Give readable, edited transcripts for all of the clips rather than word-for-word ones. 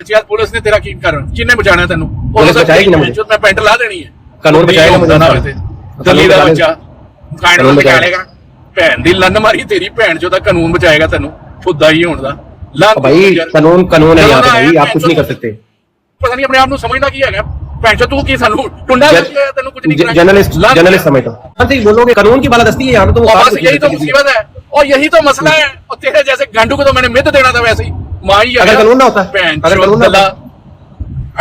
यार पुलिस ने तेरा की कर किन्ने बचाना तेन पुलिस बचाएगी ना मुझे। मैं पेंट ला देनी है कानून बचाएगा मुझे ना दली दा बच्चा कानून बचा लेगा भैन दी लंन मारी तेरी भैन जो कानून बचाएगा तेन खुदा ही होने का भाई कानून कानून है यहाँ पे भाई आप कुछ नहीं कर सकते पता नहीं अपने आप ਨੂੰ समझना की है भैन जो तू की सानू टुंडा तेन कुछ नहीं जर्नलिस्ट जर्नलिस्ट समझता हूँ बोलोगे कानून की बालादस्ती है यहाँ पे तो बस यही तो मुसीबत है और यही तो मसला है और तेरे जैसे गांडू को तो मैंने मिद देना था वैसे ही मां ही अगर कानून ना होता अगर कानून ना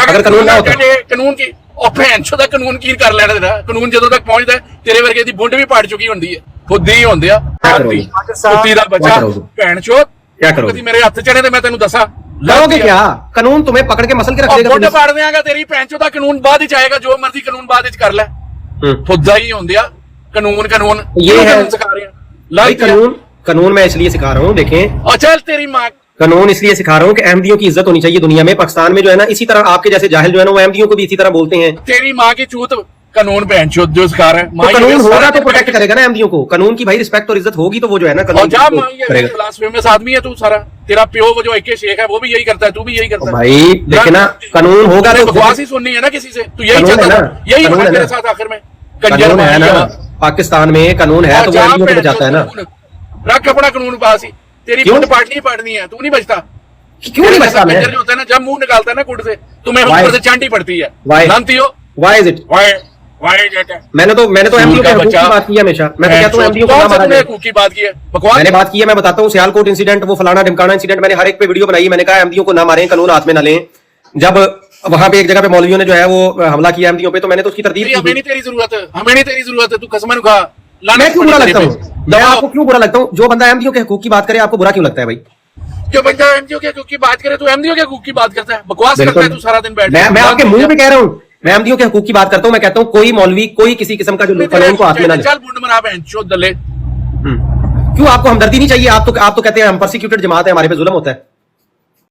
अगर कानून ना होता कानून की और भैन चो कानून की कर लेना तेरा कानून जो तक पहुंचता है तेरे वर्गे की बुंड भी पाड़ चुकी होंगी है खुद ही होंगे कुत्ती दा बच्चा भैन चो क्या करोगे मेरे हथ चढ़े तो मैं तेन दसा करोगे क्या कानून तुम्हें पकड़ के मसल के रख देगा बुंड पाड़ देगा तेरी भैन चो कानून बाद ही आएगा जो मर्जी कानून बाद कर ले खुदा ही होंगे कानून कानून ये है सिखा रहे हैं कानून कानून मैं इसलिए सिखा रहा हूँ देखें और चल तेरी माँ कानून इसलिए सिखा रहा हूँ कि अहमदियों की इज्जत होनी चाहिए दुनिया में। पाकिस्तान में जो है ना इसी तरह आपके जैसे जाहिल जो है ना वो अहमदियों को भी इसी तरह बोलते हैं। तेरी माँ की चूत कानून बहन चूत जो सिखा रहा है तो कानून होगा तो प्रोटेक्ट करेगा ना अहमदियों को। कानून की भाई रिस्पेक्ट और इज्जत होगी तो वो जो है ना कानून करेगा। फेमस आदमी है तू सारा तेरा प्यो वो जो एक शेख है वो भी यही करता है तू भी यही करता है भाई देखे ना कानून होगा तो बकवास ही सुननी है ना किसी से तू यही चाहता है यही है मेरे साथ आखिर में कानून है ना पाकिस्तान में कानून है तो वो अहमदियों को बचाता है ना। रख अपना कानून पास ही तेरी गुड पार्टी पढ़नी है तू नहीं बचता क्यों नहीं बचता मैं जो होता है ना जब मुंह निकालता है ना गुड से तुम्हें ऊपर से चांटी पड़ती है जानती हो व्हाई इज इट मैंने तो एमडीओ के हकूक की बात की है हमेशा। मैं तो कहता हूं एमडीओ को ना मारा जाए। हकूक की बात की है बकवास मैंने बात की है। मैं बताता हूं सियालकोट इंसिडेंट वो फलाना ढिमकाना इंसिडेंट मैंने हर एक पे वीडियो बनाई। मैंने कहा एमडीओ को ना मारें कानून हाथ में ना लें। जब वहां पे एक जगह पे मौलवियों ने जो है वो हमला किया एमडीओ पे तो मैंने तो उसकी तरदीद की। हमें नहीं तेरी जरूरत है तू कसम खा मैं क्यों बुरा लगता हूँ मैं आपको क्यों बुरा लगता हूँ जो बंदा एमडीओ के हकूक की बात करे आपको बुरा क्यों लगता है भाई। जो बंदा एमडीओ के हकूक की बात करे तो एमडीओ के हकूक की बात करता है बकवास करता है तू सारा दिन बैठ मैं आपके मुंह पे कह रहा हूँ मैं एमडीओ के हकूक की बात करता हूँ। मैं कहता हूँ कोई मौलवी कोई किसी किस्म का जो कानून को हाथ में ना ले। चल बुंड मरा बहन चोद दले क्यों आपको हमदर्दी नहीं चाहिए। आप तो कहते हैं हम परसिक्यूटेड जमात है हमारे पे जुल्म होता है।